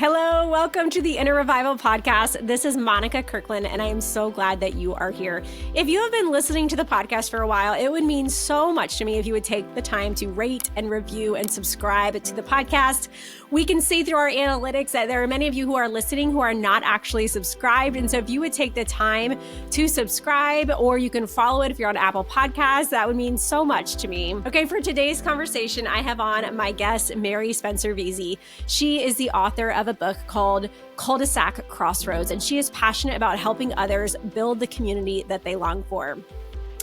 Hello, welcome to the Inner Revival podcast. This is Monika Kirkland, and I am so glad that you are here. If you have been listening to the podcast for a while, it would mean so much to me if you would take the time to rate and review and subscribe to the podcast. We can see through our analytics that there are many of you who are listening who are not actually subscribed. And so if you would take the time to subscribe, or you can follow it if you're on Apple Podcasts, that would mean so much to me. Okay, for today's conversation, I have on my guest, Mary Spencer Veazey. She is the author of a book called Cul-de-sac Crossroads, and she is passionate about helping others build the community that they long for.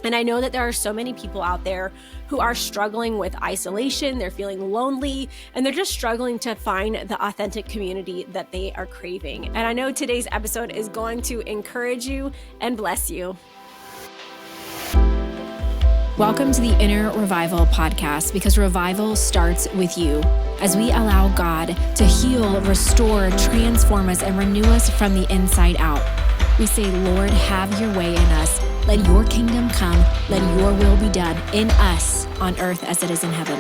And I know that there are so many people out there who are struggling with isolation, they're feeling lonely, and they're just struggling to find the authentic community that they are craving. And I know today's episode is going to encourage you and bless you. Welcome to the Inner Revival podcast, because revival starts with you. As we allow God to heal, restore, transform us, and renew us from the inside out. We say, Lord, have your way in us. Let your kingdom come. Let your will be done in us on earth as it is in heaven.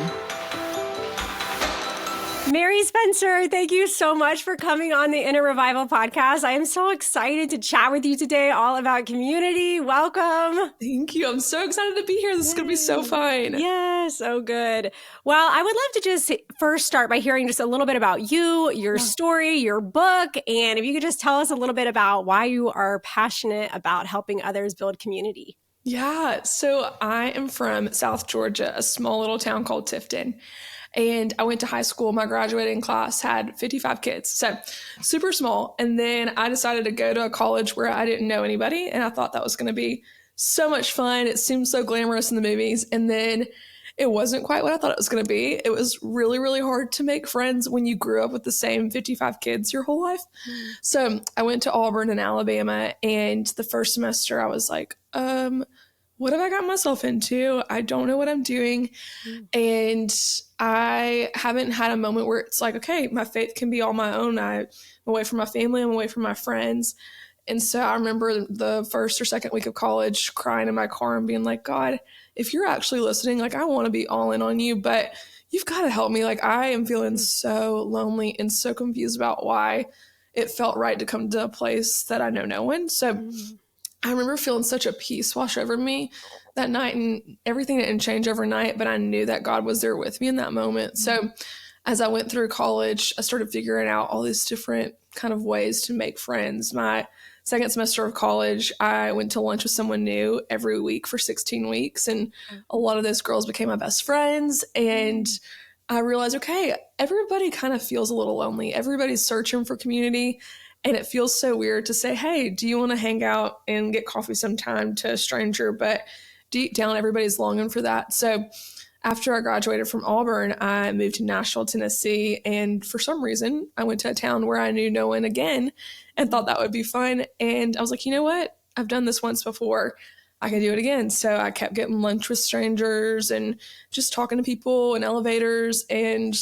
Mary Spencer, thank you so much for coming on the Inner Revival podcast. I am so excited to chat with you today all about community. Welcome. Thank you. I'm so excited to be here. This is going to be so fun. Yeah, so good. Well, I would love to just first start by hearing just a little bit about you, your story, your book, and if you could just tell us a little bit about why you are passionate about helping others build community. Yeah. So I am from South Georgia, a small little town called Tifton. And I went to high school. My graduating class had 55 kids, so super small. And then I decided to go to a college where I didn't know anybody, and I thought that was going to be so much fun. It seemed so glamorous in the movies, and then it wasn't quite what I thought it was going to be. It was really, really hard to make friends when you grew up with the same 55 kids your whole life. So I went to Auburn in Alabama, and the first semester I was like, what have I got myself into? I don't know what I'm doing. And I haven't had a moment where it's like, okay, my faith can be all my own. I'm away from my family. I'm away from my friends. And so I remember the first or second week of college crying in my car and being like, God, if you're actually listening, like, I want to be all in on you, but you've got to help me. Like, I am feeling so lonely and so confused about why it felt right to come to a place that I know no one. So I remember feeling such a peace wash over me that night, and everything didn't change overnight, but I knew that God was there with me in that moment. So as I went through college, I started figuring out all these different kind of ways to make friends. My second semester of college, I went to lunch with someone new every week for 16 weeks, and a lot of those girls became my best friends. And I realized, okay, everybody kind of feels a little lonely. Everybody's searching for community. And it feels so weird to say, hey, do you want to hang out and get coffee sometime to a stranger? But deep down, everybody's longing for that. So after I graduated from Auburn, I moved to Nashville, Tennessee. And for some reason, I went to a town where I knew no one again and thought that would be fun. And I was like, you know what? I've done this once before. I can do it again. So I kept getting lunch with strangers and just talking to people in elevators and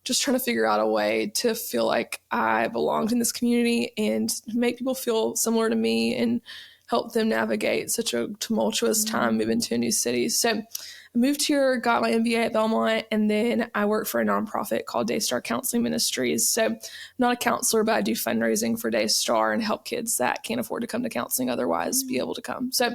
just trying to figure out a way to feel like I belonged in this community and make people feel similar to me and help them navigate such a tumultuous time moving to a new city. So I moved here, got my MBA at Belmont, and then I work for a nonprofit called Daystar Counseling Ministries. So I'm not a counselor, but I do fundraising for Daystar and help kids that can't afford to come to counseling otherwise be able to come. So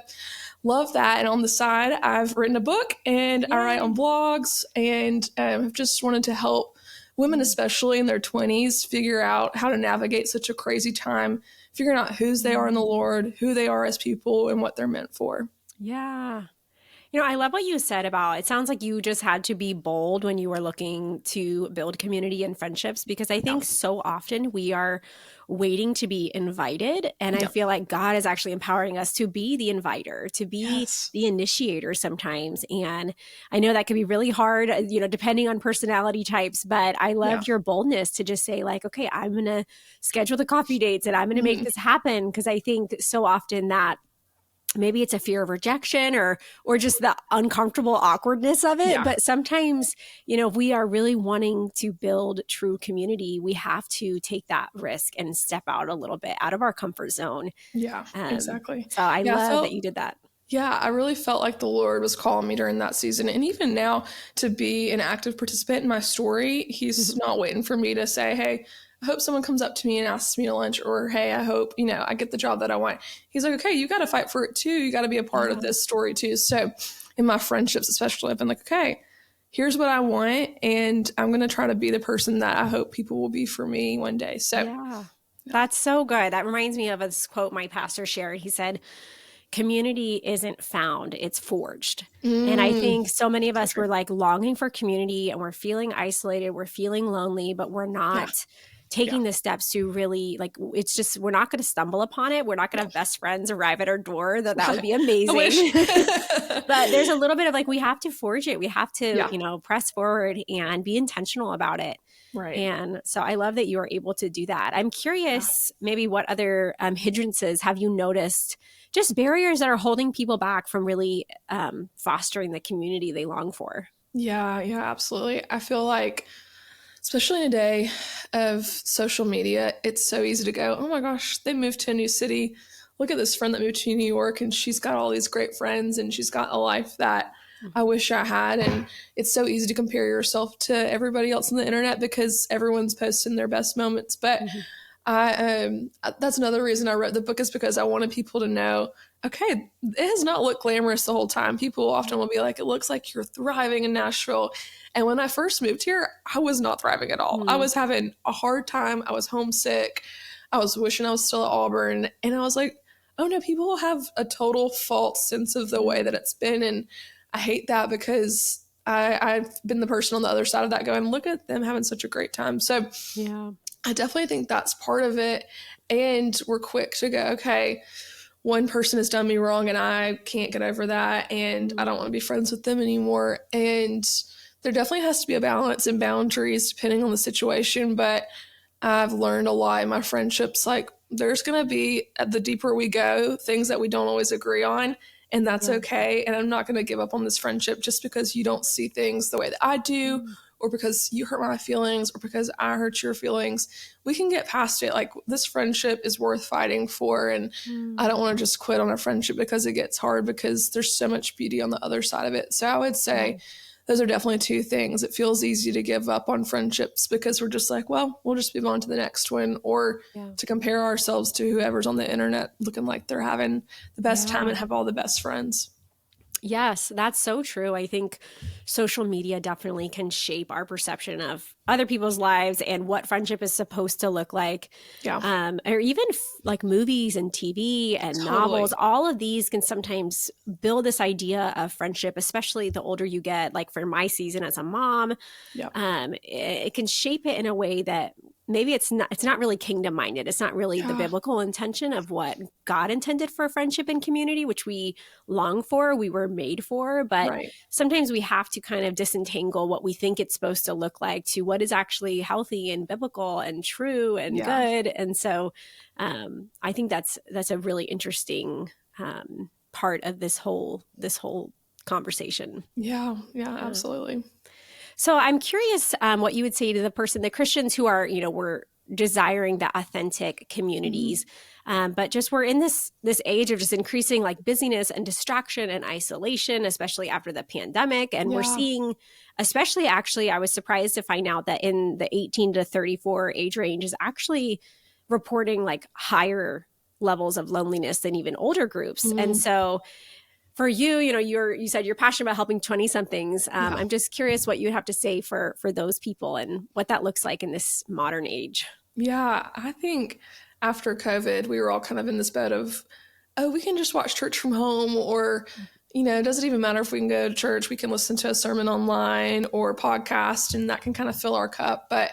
love that. And on the side, I've written a book and I write on blogs, and I've just wanted to help women, especially in their 20s, figure out how to navigate such a crazy time, figuring out whose they are in the Lord, who they are as people, and what they're meant for. Yeah. You know, I love what you said about, it sounds like you just had to be bold when you were looking to build community and friendships, because I think so often we are waiting to be invited. And I feel like God is actually empowering us to be the inviter, to be the initiator sometimes. And I know that can be really hard, you know, depending on personality types, but I loved your boldness to just say like, okay, I'm going to schedule the coffee dates and I'm going to make this happen. Because I think so often that maybe it's a fear of rejection or just the uncomfortable awkwardness of it. Yeah. But sometimes, you know, if we are really wanting to build true community, we have to take that risk and step out a little bit out of our comfort zone. Yeah, exactly. So I love that you did that. Yeah, I really felt like the Lord was calling me during that season. And even now, to be an active participant in my story, he's not waiting for me to say, hey, I hope someone comes up to me and asks me to lunch, or, hey, I hope, I get the job that I want. He's like, okay, you got to fight for it too. You got to be a part of this story too. So in my friendships, especially, I've been like, okay, here's what I want. And I'm going to try to be the person that I hope people will be for me one day. So yeah, that's so good. That reminds me of this quote my pastor shared. He said, community isn't found, it's forged. And I think so many of us were like longing for community and we're feeling isolated, we're feeling lonely, but we're not taking the steps to really like, it's just, we're not going to stumble upon it. We're not going to have best friends arrive at our door. That would be amazing. But there's a little bit of like, we have to forge it. We have to, press forward and be intentional about it. Right. And so I love that you are able to do that. I'm curious, maybe what other hindrances have you noticed, just barriers that are holding people back from really fostering the community they long for? Yeah, absolutely. I feel like, especially in a day of social media, it's so easy to go, oh my gosh, they moved to a new city. Look at this friend that moved to New York and she's got all these great friends and she's got a life that I wish I had. And it's so easy to compare yourself to everybody else on the internet because everyone's posting their best moments. But that's another reason I wrote the book, is because I wanted people to know, okay, it has not looked glamorous the whole time. People often will be like, it looks like you're thriving in Nashville. And when I first moved here, I was not thriving at all. I was having a hard time. I was homesick. I was wishing I was still at Auburn. And I was like, oh no, people have a total false sense of the way that it's been. And I hate that because I've been the person on the other side of that going, look at them having such a great time. So I definitely think that's part of it. And we're quick to go, okay, one person has done me wrong and I can't get over that. And I don't want to be friends with them anymore. And there definitely has to be a balance and boundaries depending on the situation. But I've learned a lot in my friendships. Like, there's going to be, the deeper we go, things that we don't always agree on. And that's okay. And I'm not going to give up on this friendship just because you don't see things the way that I do, or because you hurt my feelings, or because I hurt your feelings. We can get past it. Like, this friendship is worth fighting for. And I don't want to just quit on a friendship because it gets hard, because there's so much beauty on the other side of it. So I would say those are definitely two things. It feels easy to give up on friendships because we're just like, well, we'll just move on to the next one, or to compare ourselves to whoever's on the internet looking like they're having the best time and have all the best friends. Yes, that's so true. I think social media definitely can shape our perception of other people's lives and what friendship is supposed to look like. Or even like movies and TV and novels, all of these can sometimes build this idea of friendship, especially the older you get. Like for my season as a mom, it can shape it in a way that maybe it's not really kingdom minded. It's not really the biblical intention of what God intended for friendship and community, which we long for, we were made for. But sometimes we have to kind of disentangle what we think it's supposed to look like to what is actually healthy and biblical and true and good. And so I think that's a really interesting part of this whole conversation. Yeah, absolutely. So I'm curious what you would say to the Christians who are, we're desiring the authentic communities, but just we're in this age of just increasing like busyness and distraction and isolation, especially after the pandemic. And we're seeing, especially actually, I was surprised to find out that in the 18 to 34 age range is actually reporting like higher levels of loneliness than even older groups. And so for you, you said you're passionate about helping 20-somethings. I'm just curious what you have to say for those people and what that looks like in this modern age. Yeah, I think after COVID, we were all kind of in this boat of, oh, we can just watch church from home, or, it doesn't even matter if we can go to church. We can listen to a sermon online or a podcast, and that can kind of fill our cup. But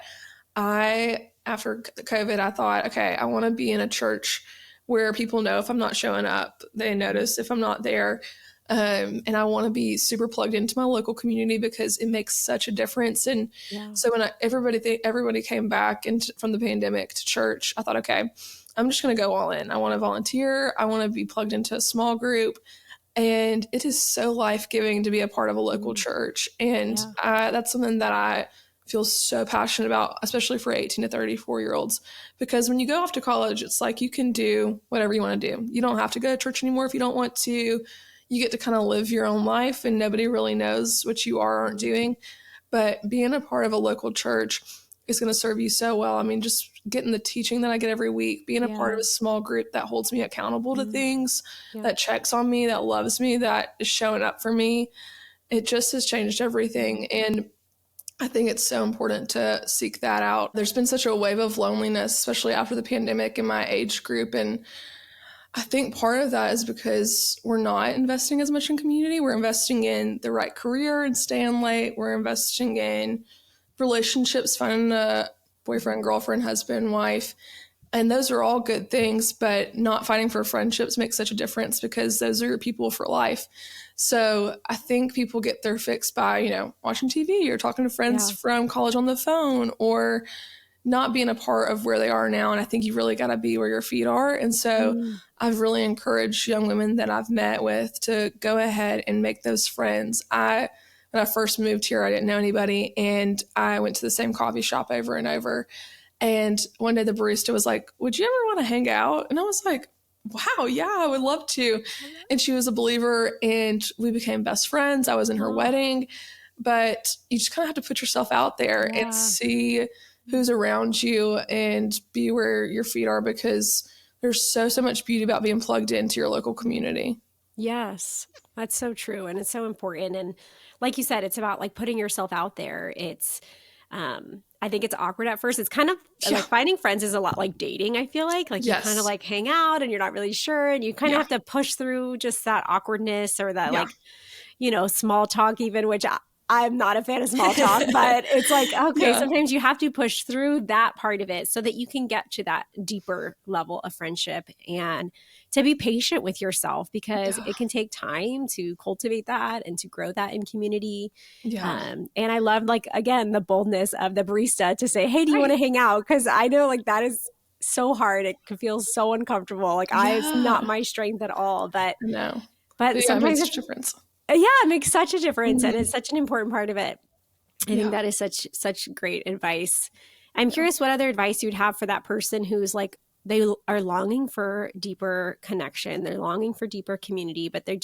after COVID, I thought, okay, I want to be in a church where people know if I'm not showing up, they notice if I'm not there. And I want to be super plugged into my local community because it makes such a difference. And so when everybody came back from the pandemic to church, I thought, okay, I'm just going to go all in. I want to volunteer. I want to be plugged into a small group. And it is so life-giving to be a part of a local church. And that's something that I feel so passionate about, especially for 18 to 34-year-olds, because when you go off to college, it's like you can do whatever you want to do. You don't have to go to church anymore if you don't want to. You get to kind of live your own life, and nobody really knows what you are or aren't doing. But being a part of a local church is going to serve you so well. I mean, just getting the teaching that I get every week, being a part of Yeah. a small group that holds me accountable to things, Yeah. that checks on me, that loves me, that is showing up for me. It just has changed everything. And I think it's so important to seek that out. There's been such a wave of loneliness, especially after the pandemic in my age group. And I think part of that is because we're not investing as much in community. We're investing in the right career and staying late. We're investing in relationships, finding a boyfriend, girlfriend, husband, wife. And those are all good things, but not fighting for friendships makes such a difference because those are your people for life. So I think people get their fix by, watching TV or talking to friends Yeah. from college on the phone or not being a part of where they are now. And I think you really got to be where your feet are. And so I've really encouraged young women that I've met with to go ahead and make those friends. When I first moved here, I didn't know anybody, and I went to the same coffee shop over and over. And one day the barista was like, "Would you ever want to hang out?" And I was like, "Wow, yeah, I would love to." And she was a believer, and we became best friends. I was in her wedding. But you just kind of have to put yourself out there and see who's around you and be where your feet are, because there's so much beauty about being plugged into your local community. Yes, that's so true. And it's so important. And like you said, it's about like putting yourself out there. I think it's awkward at first. It's kind of like finding friends is a lot like dating, I feel like. Like you kind of like hang out and you're not really sure. And you kind of have to push through just that awkwardness or that like, small talk even, which I'm not a fan of small talk, but it's like, okay, sometimes you have to push through that part of it so that you can get to that deeper level of friendship and to be patient with yourself, because it can take time to cultivate that and to grow that in community. And I love, like, again, the boldness of the barista to say, "Hey, do you want to hang out?" Because I know like that is so hard. It can feel so uncomfortable. Like it's not my strength at all, but sometimes it makes a difference. Yeah, it makes such a difference. And it's such an important part of it. I think that is such great advice. I'm curious what other advice you'd have for that person who's like, they are longing for deeper connection. They're longing for deeper community, but they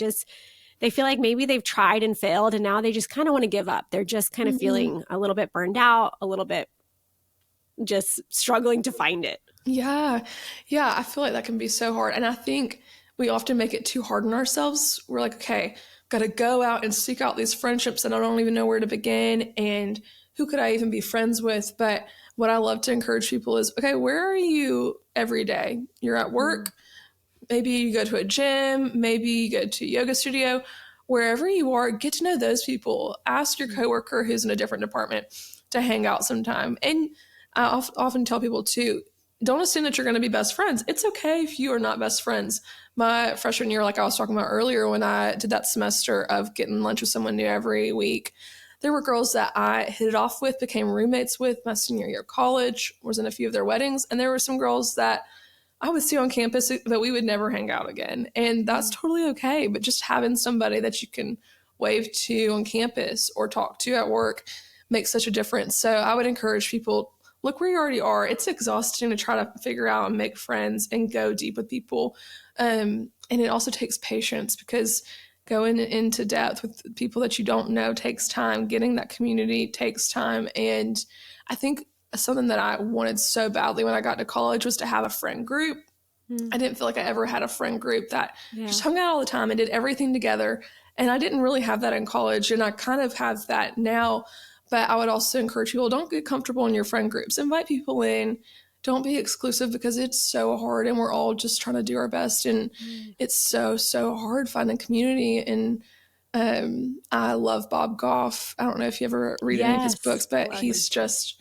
feel like maybe they've tried and failed and now they just kind of want to give up. They're just kind of feeling a little bit burned out, a little bit just struggling to find it. Yeah. Yeah. I feel like that can be so hard. And I think we often make it too hard on ourselves. We're like, okay, got to go out and seek out these friendships and I don't even know where to begin. And who could I even be friends with? But what I love to encourage people is, okay, where are you every day? You're at work. Maybe you go to a gym. Maybe you go to a yoga studio. Wherever you are, get to know those people. Ask your coworker who's in a different department to hang out sometime. And I often tell people too, don't assume that you're going to be best friends. It's okay if you are not best friends. My freshman year, like I was talking about earlier, when I did that semester of getting lunch with someone new every week, there were girls that I hit it off with, became roommates with my senior year of college, was in a few of their weddings. And there were some girls that I would see on campus that we would never hang out again. And that's totally okay. But just having somebody that you can wave to on campus or talk to at work makes such a difference. So I would encourage people, look where you already are. It's exhausting to try to figure out and make friends and go deep with people. And it also takes patience, because going into depth with people that you don't know takes time. Getting that community takes time. And I think something that I wanted so badly when I got to college was to have a friend group. I didn't feel like I ever had a friend group that just hung out all the time and did everything together. And I didn't really have that in college. And I kind of have that now. But I would also encourage people, don't get comfortable in your friend groups. Invite people in. Don't be exclusive, because it's so hard and we're all just trying to do our best. And it's so hard finding community. And I love Bob Goff. I don't know if you ever read any of his books, but he's just,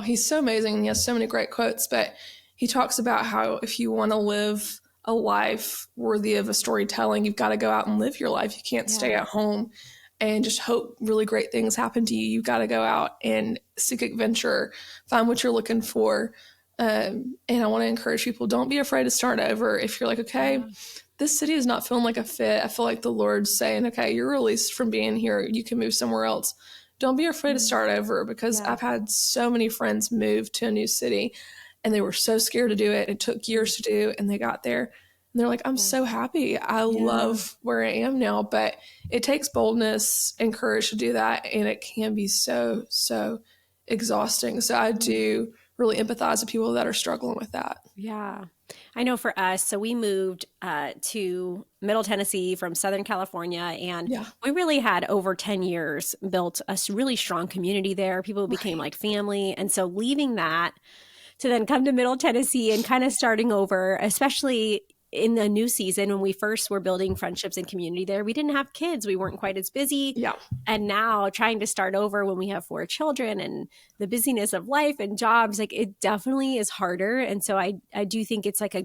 he's so amazing. And he has so many great quotes. But he talks about how if you want to live a life worthy of a storytelling, you've got to go out and live your life. You can't stay at home and just hope really great things happen to you. You've got to go out and seek adventure, find what you're looking for. And I want to encourage people, don't be afraid to start over. If you're like, okay, this city is not feeling like a fit, I feel like the Lord's saying, okay, you're released from being here. You can move somewhere else. Don't be afraid to start over, because I've had so many friends move to a new city and they were so scared to do it. It took years to do, and they got there. And they're like, I'm so happy. I love where I am now. But it takes boldness and courage to do that. And it can be so exhausting. So I do really empathize with people that are struggling with that. Yeah. I know for us, so we moved to Middle Tennessee from Southern California, and Yeah. we really had over 10 years built a really strong community there. People became Right. like family. And so leaving that to then come to Middle Tennessee and kind of starting over, especially in the new season when we first were building friendships and community there, we didn't have kids. We weren't quite as busy. Yeah. And now trying to start over when we have 4 children and the busyness of life and jobs, like it definitely is harder. And so I do think it's like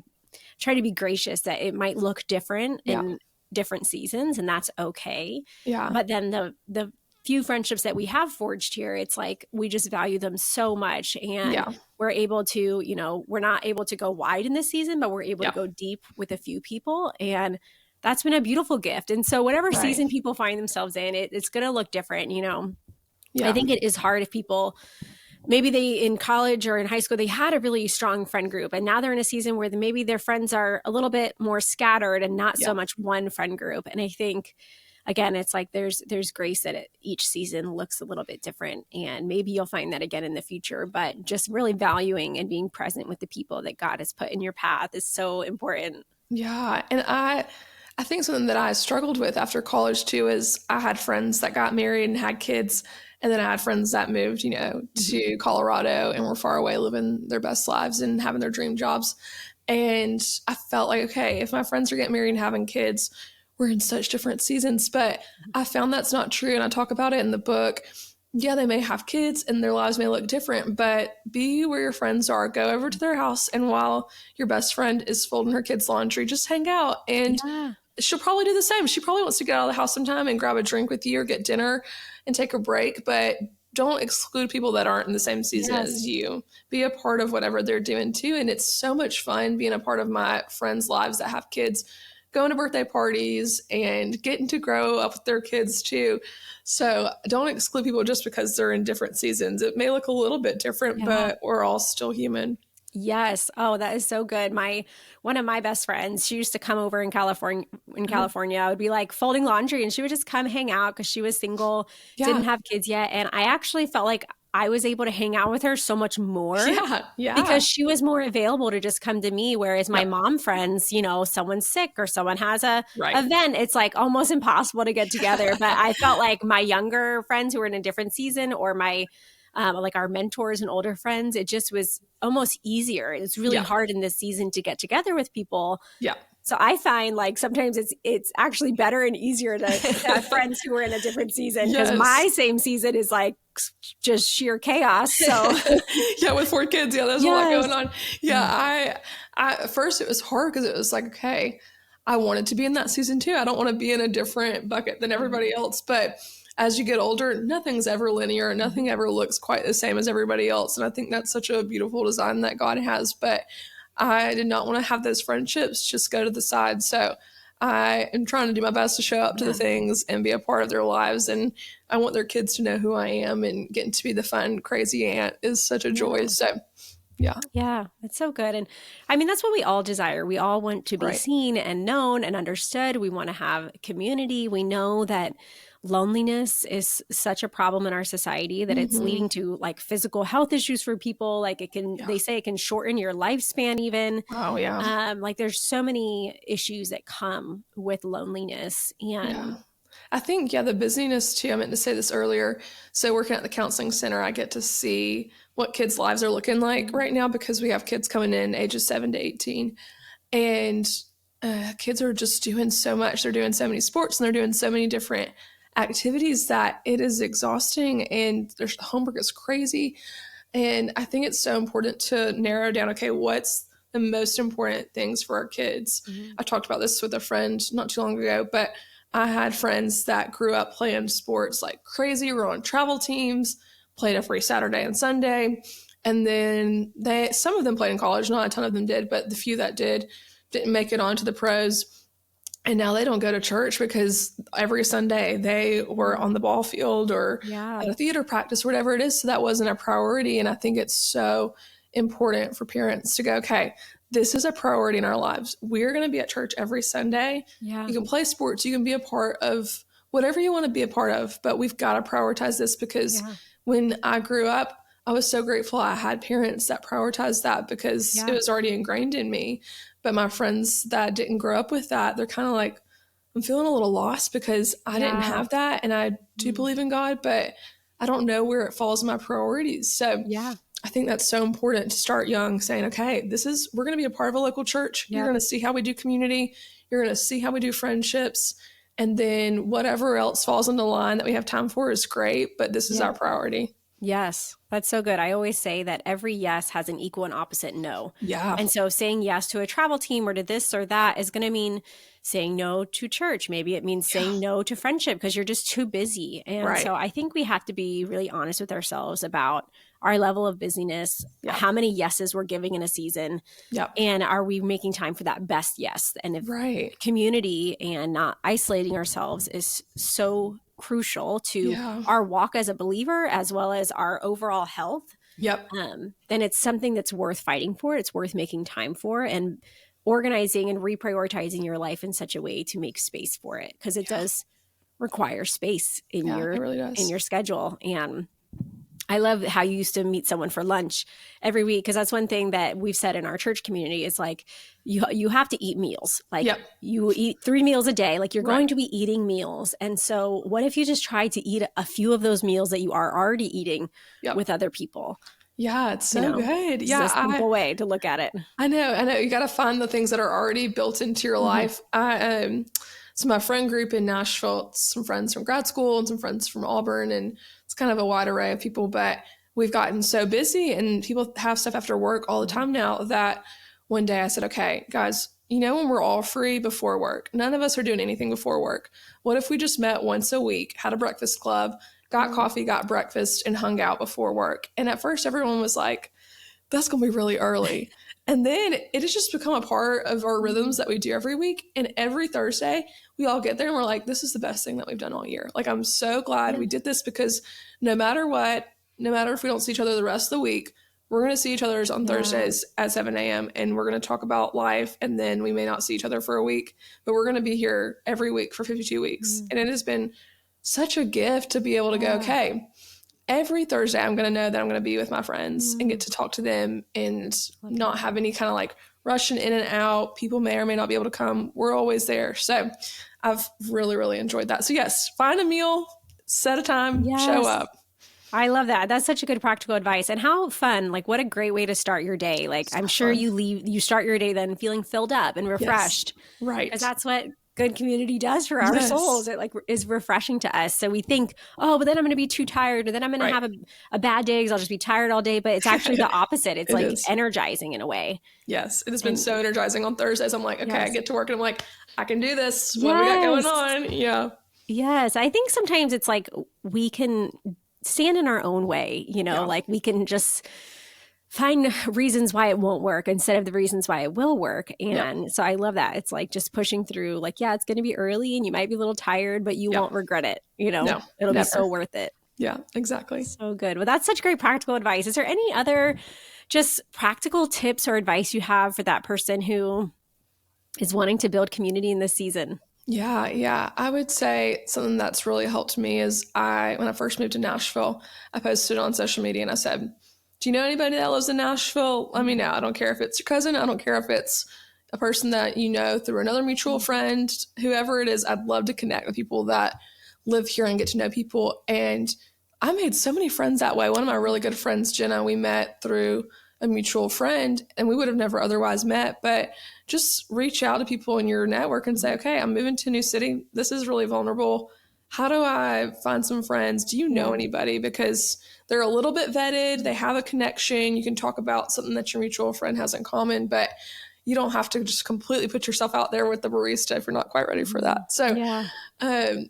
try to be gracious that it might look different Yeah. in different seasons, and that's okay. Yeah. But then the few friendships that we have forged here, it's like we just value them so much, and Yeah. we're able to, we're not able to go wide in this season, but we're able Yeah. to go deep with a few people, and that's been a beautiful gift. And so whatever Right. season people find themselves in, it's going to look different. Yeah. I think it is hard if people maybe they in college or in high school, they had a really strong friend group, and now they're in a season where maybe their friends are a little bit more scattered and not so Yeah. much one friend group. And I think, again, it's like there's grace that each season looks a little bit different, and maybe you'll find that again in the future. But just really valuing and being present with the people that God has put in your path is so important. Yeah. And I think something that I struggled with after college too is I had friends that got married and had kids. And then I had friends that moved, to Colorado and were far away living their best lives and having their dream jobs. And I felt like, okay, if my friends are getting married and having kids, we're in such different seasons. But I found that's not true. And I talk about it in the book. Yeah, they may have kids and their lives may look different, but be where your friends are. Go over to their house. And while your best friend is folding her kids' laundry, just hang out. And Yeah. she'll probably do the same. She probably wants to get out of the house sometime and grab a drink with you or get dinner and take a break, but don't exclude people that aren't in the same season Yes. as you. Be a part of whatever they're doing too. And it's so much fun being a part of my friends' lives that have kids, going to birthday parties and getting to grow up with their kids too. So don't exclude people just because they're in different seasons. It may look a little bit different, Yeah. but we're all still human. Yes. Oh, that is so good. One of my best friends, she used to come over in California. I would be like folding laundry, and she would just come hang out because she was single, Yeah. didn't have kids yet. And I actually felt like I was able to hang out with her so much more. Yeah. Yeah. Because she was more available to just come to me. Whereas my mom friends, someone's sick or someone has a Right. event, it's like almost impossible to get together. But I felt like my younger friends who were in a different season, or my like our mentors and older friends, it just was almost easier. It's really hard in this season to get together with people. Yeah. So I find like sometimes it's actually better and easier to have friends who are in a different season, because Yes. my same season is like just sheer chaos. So Yeah, with 4 kids, there's a lot Yes. going on. Yeah, I at first it was hard because it was like, okay, I wanted to be in that season too. I don't want to be in a different bucket than everybody else. But as you get older, nothing's ever linear. Nothing ever looks quite the same as everybody else. And I think that's such a beautiful design that God has. But I did not want to have those friendships just go to the side. So I am trying to do my best to show up to the things and be a part of their lives. And I want their kids to know who I am, and getting to be the fun, crazy aunt is such a joy. So yeah, it's so good. And I mean, that's what we all desire. We all want to be Right. seen and known and understood. We want to have community. We know that loneliness is such a problem in our society that it's leading to like physical health issues for people. Like they say it can shorten your lifespan even. Oh, yeah. Like there's so many issues that come with loneliness. And Yeah. I think, the busyness too. I meant to say this earlier. So working at the counseling center, I get to see what kids' lives are looking like right now, because we have kids coming in ages 7 to 18. And kids are just doing so much. They're doing so many sports and they're doing so many different activities that it is exhausting, and their homework is crazy. And I think it's so important to narrow down, okay, what's the most important things for our kids? I talked about this with a friend not too long ago, but I had friends that grew up playing sports like crazy, were on travel teams, played every Saturday and Sunday. And then some of them played in college, not a ton of them did, but the few that didn't make it onto the pros. And now they don't go to church because every Sunday they were on the ball field or at a theater practice, whatever it is. So that wasn't a priority. And I think it's so important for parents to go, okay, this is a priority in our lives. We're going to be at church every Sunday. yeah, You can play sports. You can be a part of whatever you want to be a part of. But we've got to prioritize this, because when I grew up, I was so grateful I had parents that prioritized that because it was already ingrained in me. But my friends that didn't grow up with that, they're kind of like, I'm feeling a little lost because I didn't have that. And I do believe in God, but I don't know where it falls in my priorities. So I think that's so important to start young, saying, okay, we're going to be a part of a local church. You're going to see how we do community. You're going to see how we do friendships. And then whatever else falls into line that we have time for is great, but this is our priority. Yes, that's so good. I always say that every yes has an equal and opposite no. Yeah. And so saying yes to a travel team or to this or that is going to mean saying no to church. Maybe it means saying no to friendship because you're just too busy. And so I think we have to be really honest with ourselves about our level of busyness, how many yeses we're giving in a season, and are we making time for that best yes? And if community and not isolating ourselves is so crucial to our walk as a believer as well as our overall health, then it's something that's worth fighting for. It's worth making time for and organizing and reprioritizing your life in such a way to make space for it, because it does require space in in your schedule. And I love how you used to meet someone for lunch every week, because that's one thing that we've said in our church community is like you have to eat meals. Like you eat 3 meals a day. Like you're going to be eating meals. And so what if you just try to eat a few of those meals that you are already eating with other people? Yeah, it's so good. Yeah, it's a simple way to look at it. I know. You got to find the things that are already built into your life. So my friend group in Nashville, it's some friends from grad school and some friends from Auburn, and it's kind of a wide array of people, but we've gotten so busy and people have stuff after work all the time now that one day I said, okay, guys, when we're all free before work, none of us are doing anything before work. What if we just met once a week, had a breakfast club, got coffee, got breakfast, and hung out before work? And at first everyone was like, that's going to be really early. And then it has just become a part of our rhythms that we do every week. And every Thursday, we all get there and we're like, this is the best thing that we've done all year. Like, I'm so glad we did this, because no matter what, no matter if we don't see each other the rest of the week, we're going to see each other on Thursdays at 7 a.m. and we're going to talk about life. And then we may not see each other for a week, but we're going to be here every week for 52 weeks. And it has been such a gift to be able to go, okay, every Thursday, I'm going to know that I'm going to be with my friends and get to talk to them and not have any kind of like rushing in and out. People may or may not be able to come. We're always there. So I've really, really enjoyed that. So yes, find a meal, set a time, show up. I love that. That's such a good practical advice. And how fun, like what a great way to start your day. Like I'm sure you start your day then feeling filled up and refreshed. Yes. Right. Because that's what good community does for our souls. It like is refreshing to us. So we think, oh, but then I'm going to be too tired, or then I'm going to have a bad day because I'll just be tired all day. But it's actually the opposite. It's like energizing in a way. Yes. It has been so energizing on Thursdays. I'm like, okay, I get to work and I'm like, I can do this. What we got going on? Yeah. Yes. I think sometimes it's like we can stand in our own way, like we can just find reasons why it won't work instead of the reasons why it will work. And so I love that. It's like just pushing through, like, it's going to be early and you might be a little tired, but you won't regret it. It'll be so worth it. Yeah, exactly. So good. Well, that's such great practical advice. Is there any other just practical tips or advice you have for that person who is wanting to build community in this season? Yeah. I would say something that's really helped me is when I first moved to Nashville, I posted on social media and I said, do you know anybody that lives in Nashville? Let me know. I don't care if it's your cousin. I don't care if it's a person that you know through another mutual friend, whoever it is. I'd love to connect with people that live here and get to know people. And I made so many friends that way. One of my really good friends, Jenna, we met through a mutual friend and we would have never otherwise met. But just reach out to people in your network and say, okay, I'm moving to a new city. This is really vulnerable. How do I find some friends? Do you know anybody? Because they're a little bit vetted. They have a connection. You can talk about something that your mutual friend has in common, but you don't have to just completely put yourself out there with the barista if you're not quite ready for that. So, And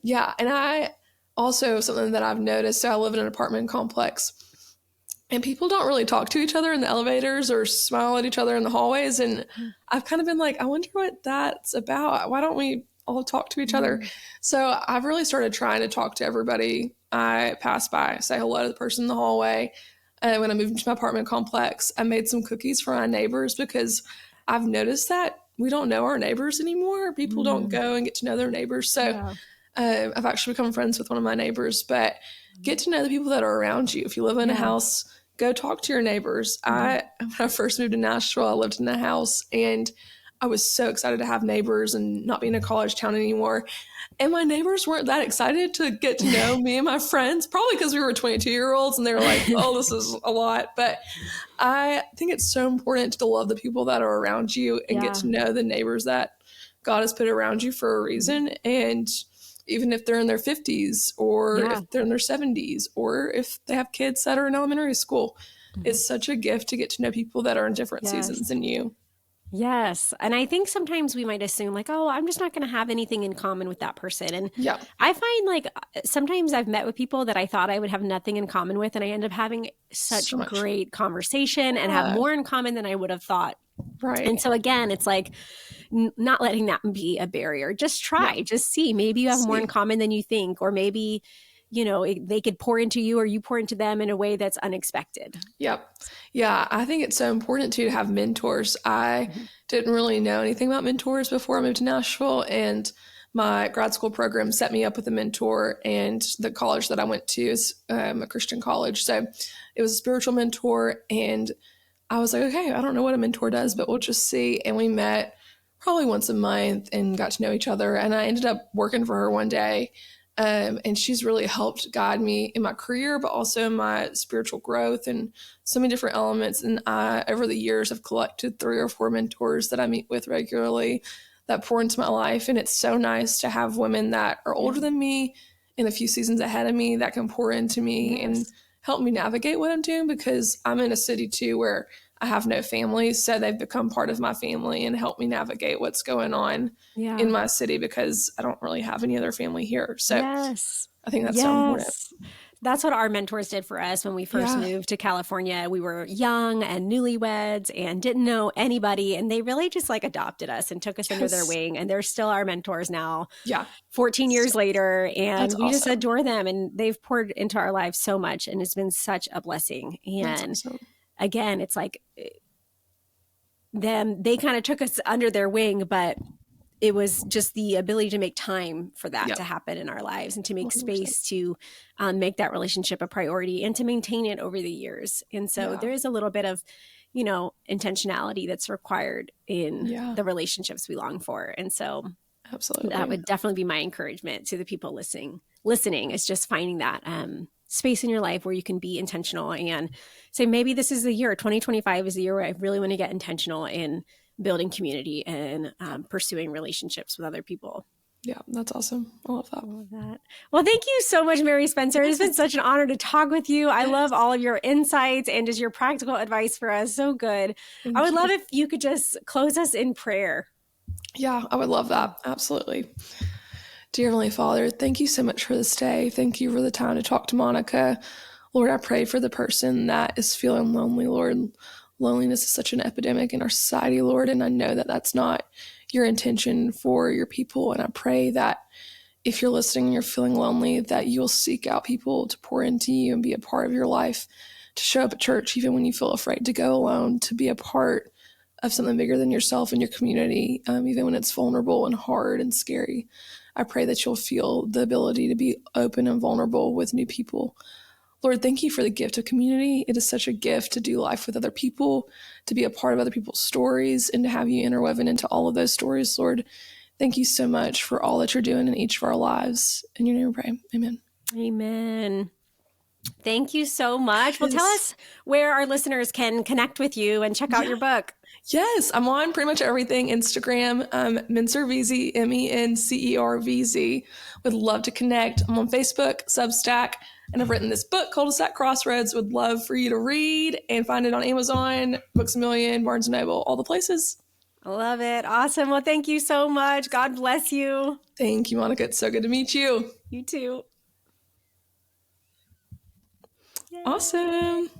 I also, something that I've noticed, so I live in an apartment complex and people don't really talk to each other in the elevators or smile at each other in the hallways. And I've kind of been like, I wonder what that's about. Why don't we all talk to each other? So I've really started trying to talk to everybody I pass by, say hello to the person in the hallway. And when I moved into my apartment complex, I made some cookies for my neighbors because I've noticed that we don't know our neighbors anymore. People don't go and get to know their neighbors. So I've actually become friends with one of my neighbors, but get to know the people that are around you. If you live in a house, go talk to your neighbors. When I first moved to Nashville, I lived in a house, and I was so excited to have neighbors and not be in a college town anymore. And my neighbors weren't that excited to get to know me and my friends, probably because we were 22-year-olds and they were like, oh, this is a lot. But I think it's so important to love the people that are around you and get to know the neighbors that God has put around you for a reason. And even if they're in their 50s or if they're in their 70s or if they have kids that are in elementary school, it's such a gift to get to know people that are in different seasons than you. Yes. And I think sometimes we might assume like, oh, I'm just not going to have anything in common with that person. And I find like sometimes I've met with people that I thought I would have nothing in common with, and I end up having such great conversation and have more in common than I would have thought. Right. And so again, it's like not letting that be a barrier. Just try, just see. Maybe you have more in common than you think, or maybe they could pour into you or you pour into them in a way that's unexpected. Yep. Yeah. I think it's so important too to have mentors. I didn't really know anything about mentors before I moved to Nashville, and my grad school program set me up with a mentor, and the college that I went to is a Christian college. So it was a spiritual mentor, and I was like, okay, I don't know what a mentor does, but we'll just see. And we met probably once a month and got to know each other. And I ended up working for her one day. And she's really helped guide me in my career, but also in my spiritual growth and so many different elements. And I, over the years, have collected 3 or 4 mentors that I meet with regularly that pour into my life. And it's so nice to have women that are older than me and a few seasons ahead of me that can pour into me and help me navigate what I'm doing, because I'm in a city too where I have no family. So they've become part of my family and help me navigate what's going on in my city, because I don't really have any other family here. So I think that's so important. That's what our mentors did for us when we first moved to California. We were young and newlyweds and didn't know anybody. And they really just like adopted us and took us under their wing. And they're still our mentors now, 14 years later. And we just adore them. And they've poured into our lives so much. And it's been such a blessing. And again, it's like they kind of took us under their wing, but it was just the ability to make time for that to happen in our lives and to make 100%. Space to make that relationship a priority and to maintain it over the years. And so there is a little bit of, intentionality that's required in the relationships we long for. And so that would definitely be my encouragement to the people listening is just finding that space in your life where you can be intentional and say, maybe this is the year, 2025 is the year where I really want to get intentional in building community and pursuing relationships with other people. Yeah, that's awesome. I love that. Well, thank you so much, Mary Spencer. It's been such an honor to talk with you. I love all of your insights and just your practical advice for us. So good. I would love if you could just close us in prayer. Yeah, I would love that. Absolutely. Dear Heavenly Father, thank you so much for this day. Thank you for the time to talk to Monika. Lord, I pray for the person that is feeling lonely, Lord. Loneliness is such an epidemic in our society, Lord, and I know that that's not your intention for your people. And I pray that if you're listening and you're feeling lonely, that you'll seek out people to pour into you and be a part of your life, to show up at church even when you feel afraid to go alone, to be a part of something bigger than yourself and your community, even when it's vulnerable and hard and scary. I pray that you'll feel the ability to be open and vulnerable with new people. Lord, thank you for the gift of community. It is such a gift to do life with other people, to be a part of other people's stories, and to have you interwoven into all of those stories. Lord, thank you so much for all that you're doing in each of our lives. In your name we pray. Amen. Amen. Thank you so much. Well, tell us where our listeners can connect with you and check out your book. Yes, I'm on pretty much everything. Instagram, Mencer Veazey, MENCER-VZ. Would love to connect. I'm on Facebook, Substack, and I've written this book, Cul-de-sac Crossroads. Would love for you to read and find it on Amazon, Books A Million, Barnes & Noble, all the places. I love it. Awesome. Well, thank you so much. God bless you. Thank you, Monika. It's so good to meet you. You too. Yay. Awesome.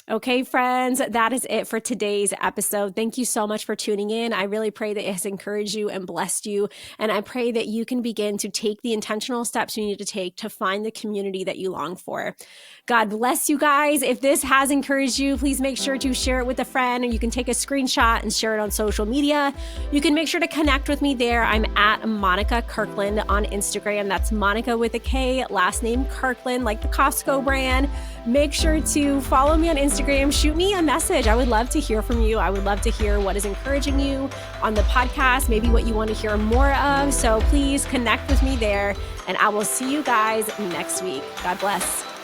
Okay, friends, that is it for today's episode. Thank you so much for tuning in. I really pray that it has encouraged you and blessed you. And I pray that you can begin to take the intentional steps you need to take to find the community that you long for. God bless you guys. If this has encouraged you, please make sure to share it with a friend, and you can take a screenshot and share it on social media. You can make sure to connect with me there. I'm at Monika Kirkland on Instagram. That's Monika with a K, last name Kirkland, like the Costco brand. Make sure to follow me on Instagram. Shoot me a message. I would love to hear from you. I would love to hear what is encouraging you on the podcast, maybe what you want to hear more of. So please connect with me there, and I will see you guys next week. God bless.